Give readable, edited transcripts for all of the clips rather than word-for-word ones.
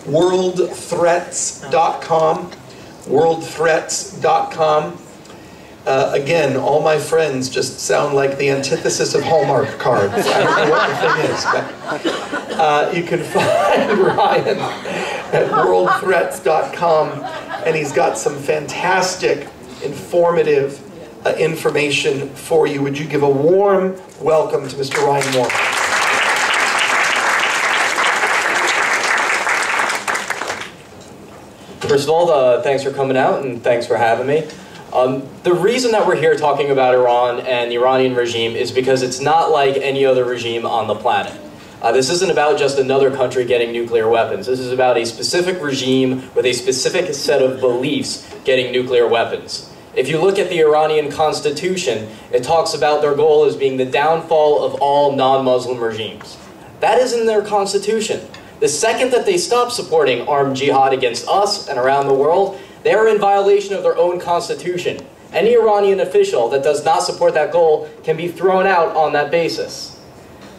worldthreats.com, worldthreats.com. Again, all my friends just sound like the antithesis of Hallmark cards. I don't know what the thing is, but you can find Ryan at worldthreats.com, and he's got some fantastic, informative information for you. Would you give a warm welcome to Mr. Ryan Moore? First of all, thanks for coming out and thanks for having me. The reason that we're here talking about Iran and the Iranian regime is because it's not like any other regime on the planet. This isn't about just another country getting nuclear weapons. This is about a specific regime with a specific set of beliefs getting nuclear weapons. If you look at the Iranian constitution, it talks about their goal as being the downfall of all non-Muslim regimes. That is in their constitution. The second that they stop supporting armed jihad against us and around the world, they are in violation of their own constitution. Any Iranian official that does not support that goal can be thrown out on that basis.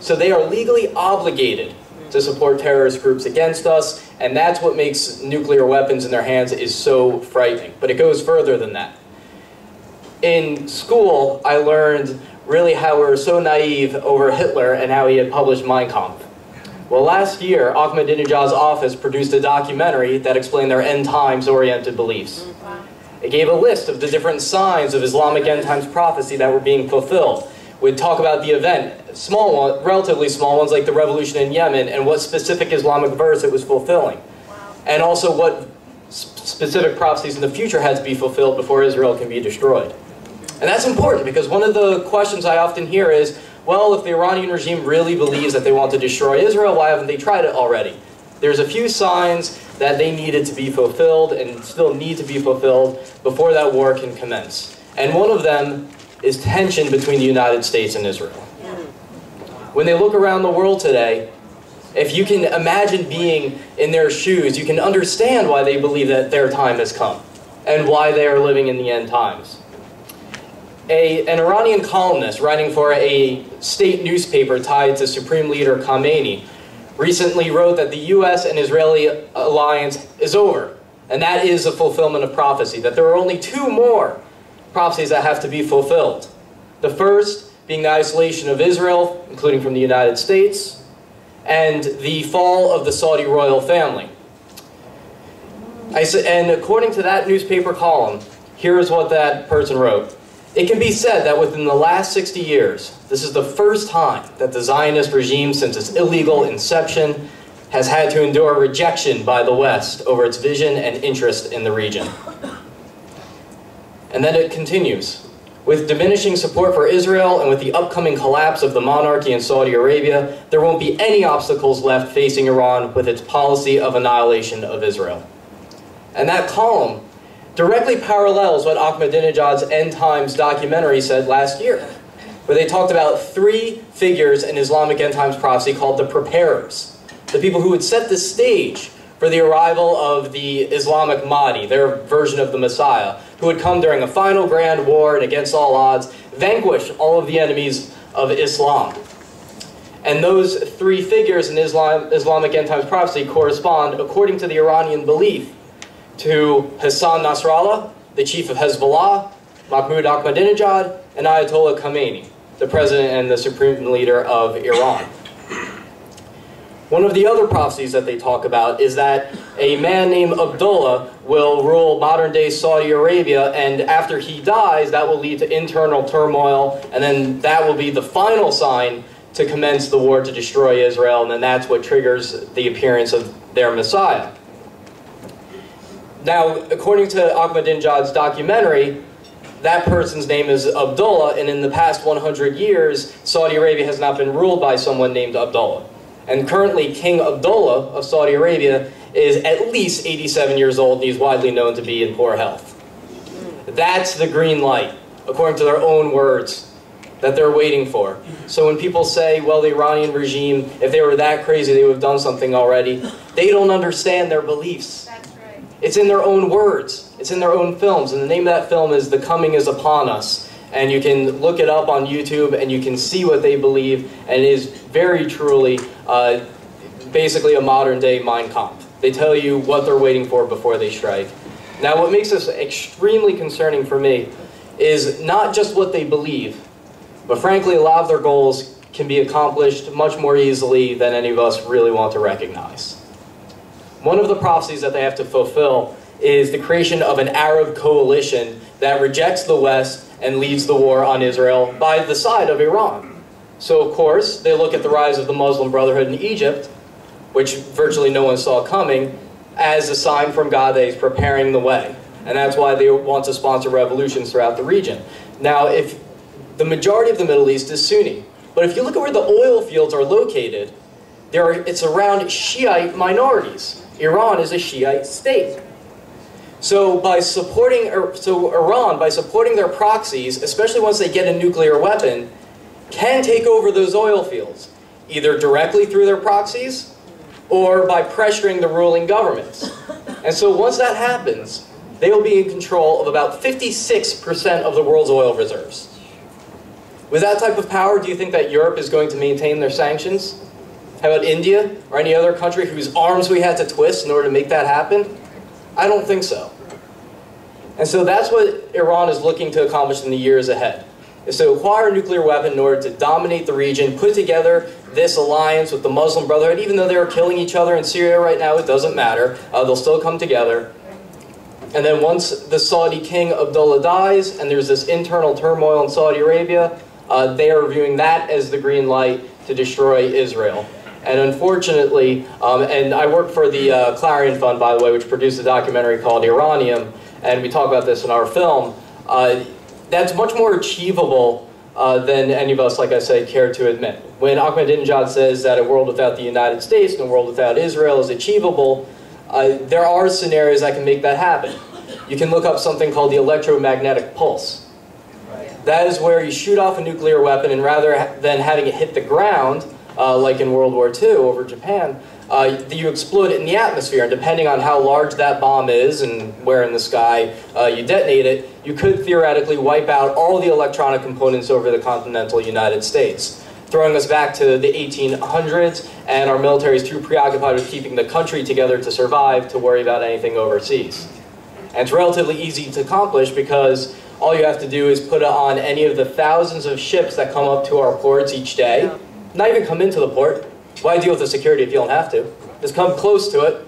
So they are legally obligated to support terrorist groups against us, and that's what makes nuclear weapons in their hands is so frightening. But it goes further than that. In school, I learned really how we were so naive over Hitler and how he had published Mein Kampf. Well, last year, Ahmadinejad's office produced a documentary that explained their end times-oriented beliefs. It gave a list of the different signs of Islamic end times prophecy that were being fulfilled. We'd talk about the event, small ones, relatively small ones like the revolution in Yemen, and what specific Islamic verse it was fulfilling. And also what specific prophecies in the future had to be fulfilled before Israel can be destroyed. And that's important because one of the questions I often hear is, well, if the Iranian regime really believes that they want to destroy Israel, why haven't they tried it already? There's a few signs that they needed to be fulfilled and still need to be fulfilled before that war can commence. And one of them is tension between the United States and Israel. When they look around the world today, if you can imagine being in their shoes, you can understand why they believe that their time has come and why they are living in the end times. An Iranian columnist writing for a state newspaper tied to Supreme Leader Khamenei recently wrote that the U.S. and Israeli alliance is over, and that is a fulfillment of prophecy, that there are only two more prophecies that have to be fulfilled. The first being the isolation of Israel, including from the United States, and the fall of the Saudi royal family. And according to that newspaper column, here is what that person wrote. It can be said that within the last 60 years, this is the first time that the Zionist regime since its illegal inception has had to endure rejection by the West over its vision and interest in the region. And then it continues. With diminishing support for Israel and with the upcoming collapse of the monarchy in Saudi Arabia, there won't be any obstacles left facing Iran with its policy of annihilation of Israel. And that column directly parallels what Ahmadinejad's End Times documentary said last year, where they talked about three figures in Islamic end times prophecy called the preparers, the people who would set the stage for the arrival of the Islamic Mahdi, their version of the Messiah, who would come during a final grand war and against all odds, vanquish all of the enemies of Islam. And those three figures in Islamic end times prophecy correspond, according to the Iranian belief, to Hassan Nasrallah, the chief of Hezbollah, Mahmoud Ahmadinejad, and Ayatollah Khamenei, the president and the supreme leader of Iran. One of the other prophecies that they talk about is that a man named Abdullah will rule modern-day Saudi Arabia, and after he dies, that will lead to internal turmoil, and then that will be the final sign to commence the war to destroy Israel, and then that's what triggers the appearance of their Messiah. Now, according to Ahmadinejad's documentary, that person's name is Abdullah, and in the past 100 years, Saudi Arabia has not been ruled by someone named Abdullah. And currently, King Abdullah of Saudi Arabia is at least 87 years old, and he's widely known to be in poor health. That's the green light, according to their own words, that they're waiting for. So when people say, well, the Iranian regime, if they were that crazy, they would have done something already, they don't understand their beliefs. It's in their own words. It's in their own films. And the name of that film is The Coming is Upon Us. And you can look it up on YouTube and you can see what they believe. And it is very truly basically a modern day Mein Kampf. They tell you what they're waiting for before they strike. Now, what makes this extremely concerning for me is not just what they believe, but frankly, a lot of their goals can be accomplished much more easily than any of us really want to recognize. One of the prophecies that they have to fulfill is the creation of an Arab coalition that rejects the West and leads the war on Israel by the side of Iran. So, of course, they look at the rise of the Muslim Brotherhood in Egypt, which virtually no one saw coming, as a sign from God that he's preparing the way. And that's why they want to sponsor revolutions throughout the region. Now, if the majority of the Middle East is Sunni, but if you look at where the oil fields are located, it's around Shiite minorities. Iran is a Shiite state. So Iran, by supporting their proxies, especially once they get a nuclear weapon, can take over those oil fields, either directly through their proxies or by pressuring the ruling governments. And so once that happens, they will be in control of about 56% of the world's oil reserves. With that type of power, do you think that Europe is going to maintain their sanctions? How about India or any other country whose arms we had to twist in order to make that happen? I don't think so. And so that's what Iran is looking to accomplish in the years ahead, is to acquire a nuclear weapon in order to dominate the region, put together this alliance with the Muslim Brotherhood. Even though they're killing each other in Syria right now, it doesn't matter. They'll still come together. And then once the Saudi king Abdullah dies, and there's this internal turmoil in Saudi Arabia, they are viewing that as the green light to destroy Israel. And unfortunately, and I work for the Clarion Fund, by the way, which produced a documentary called Iranium, and we talk about this in our film. That's much more achievable than any of us, like I said, care to admit. When Ahmadinejad says that a world without the United States and a world without Israel is achievable, there are scenarios that can make that happen. You can look up something called the electromagnetic pulse. That is where you shoot off a nuclear weapon, and rather than having it hit the ground, like in World War II over Japan, you explode it in the atmosphere, and depending on how large that bomb is and where in the sky you detonate it, you could theoretically wipe out all the electronic components over the continental United States, throwing us back to the 1800s, and our military is too preoccupied with keeping the country together to survive to worry about anything overseas. And it's relatively easy to accomplish because all you have to do is put it on any of the thousands of ships that come up to our ports each day. Not even come into the port. Why deal with the security if you don't have to? Just come close to it,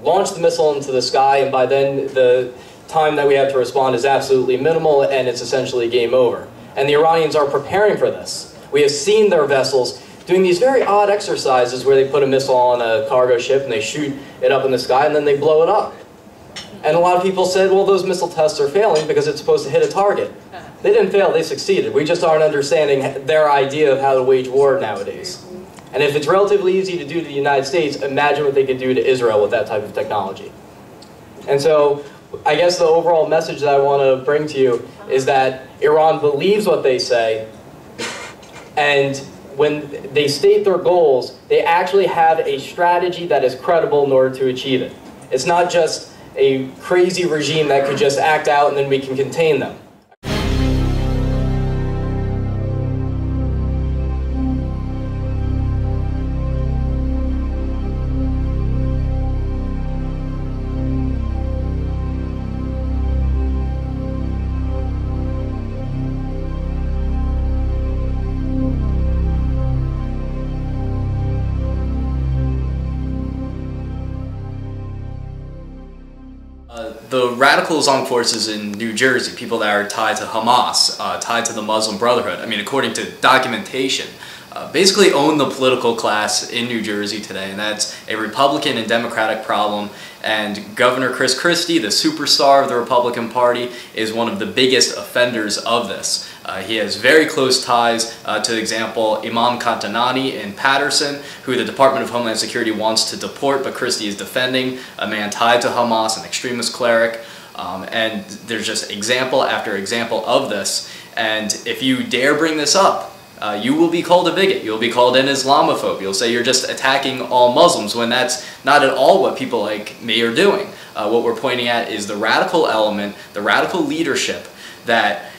launch the missile into the sky, and by then the time that we have to respond is absolutely minimal, and it's essentially game over. And the Iranians are preparing for this. We have seen their vessels doing these very odd exercises where they put a missile on a cargo ship and they shoot it up in the sky and then they blow it up. And a lot of people said, well, those missile tests are failing because it's supposed to hit a target. They didn't fail, they succeeded. We just aren't understanding their idea of how to wage war nowadays. And if it's relatively easy to do to the United States, imagine what they could do to Israel with that type of technology. And so, I guess the overall message that I want to bring to you is that Iran believes what they say, and when they state their goals, they actually have a strategy that is credible in order to achieve it. It's not just a crazy regime that could just act out and then we can contain them. The radical Islamic forces in New Jersey, people that are tied to Hamas, tied to the Muslim Brotherhood, I mean, according to documentation, basically own the political class in New Jersey today, and that's a Republican and Democratic problem. And Governor Chris Christie, the superstar of the Republican Party, is one of the biggest offenders of this. He has very close ties to, example, Imam Kantanani in Patterson, who the Department of Homeland Security wants to deport, but Christie is defending, a man tied to Hamas, an extremist cleric. And there's just example after example of this. And if you dare bring this up, you will be called a bigot. You'll be called an Islamophobe. You'll say you're just attacking all Muslims, when that's not at all what people like me are doing. What we're pointing at is the radical element, the radical leadership that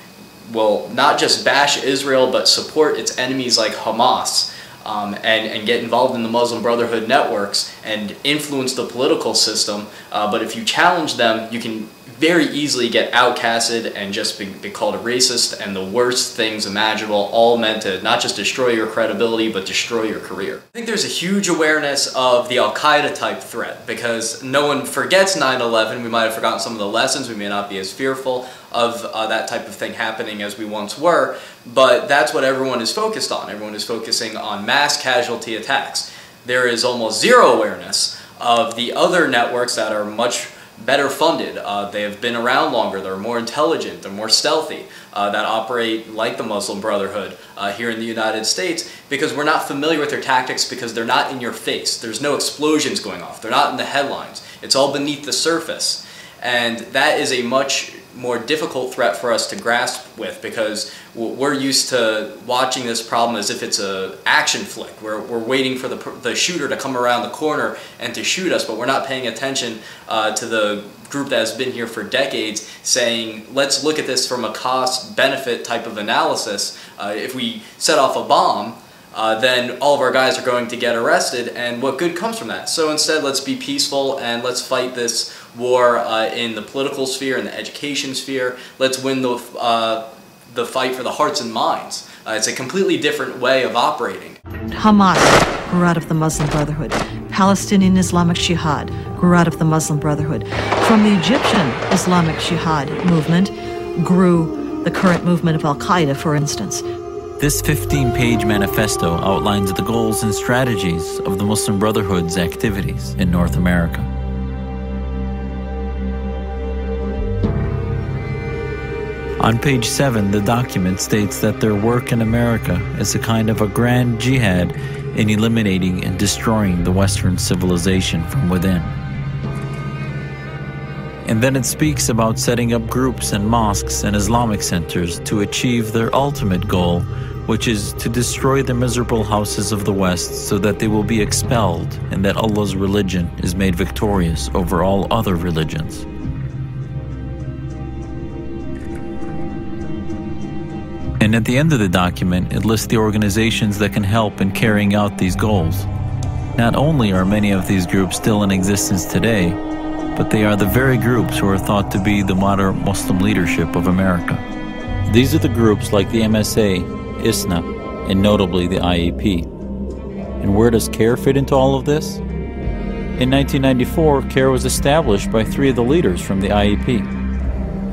will not just bash Israel, but support its enemies like Hamas, and get involved in the Muslim Brotherhood networks and influence the political system, but if you challenge them, you can very easily get outcasted and just be called a racist and the worst things imaginable, all meant to not just destroy your credibility, but destroy your career. I think there's a huge awareness of the Al-Qaeda type threat, because no one forgets 9/11. We might have forgotten some of the lessons. We may not be as fearful of that type of thing happening as we once were, but that's what everyone is focused on. Everyone is focusing on mass casualty attacks. There is almost zero awareness of the other networks that are much better funded. They have been around longer, they're more intelligent, they're more stealthy, that operate like the Muslim Brotherhood here in the United States, because we're not familiar with their tactics, because they're not in your face. There's no explosions going off. They're not in the headlines. It's all beneath the surface. And that is a much more difficult threat for us to grasp with, because we're used to watching this problem as if it's an action flick. We're waiting for the shooter to come around the corner and to shoot us, but we're not paying attention to the group that has been here for decades, saying, let's look at this from a cost-benefit type of analysis. If we set off a bomb, then all of our guys are going to get arrested, and what good comes from that? So instead, let's be peaceful and let's fight this war in the political sphere, in the education sphere. Let's win the fight for the hearts and minds. It's a completely different way of operating. Hamas grew out of the Muslim Brotherhood. Palestinian Islamic Jihad grew out of the Muslim Brotherhood. From the Egyptian Islamic Jihad movement grew the current movement of Al-Qaeda, for instance. This 15-page manifesto outlines the goals and strategies of the Muslim Brotherhood's activities in North America. On page 7, the document states that their work in America is a kind of a grand jihad in eliminating and destroying the Western civilization from within. And then it speaks about setting up groups and mosques and Islamic centers to achieve their ultimate goal, which is to destroy the miserable houses of the West so that they will be expelled and that Allah's religion is made victorious over all other religions. And at the end of the document, it lists the organizations that can help in carrying out these goals. Not only are many of these groups still in existence today, but they are the very groups who are thought to be the modern Muslim leadership of America. These are the groups like the MSA, ISNA, and notably the IEP. And where does CARE fit into all of this? In 1994, CARE was established by 3 of the leaders from the IEP.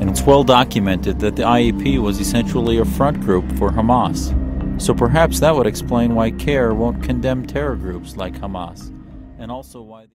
And it's well documented that the IEP was essentially a front group for Hamas. So perhaps that would explain why CARE won't condemn terror groups like Hamas, and also why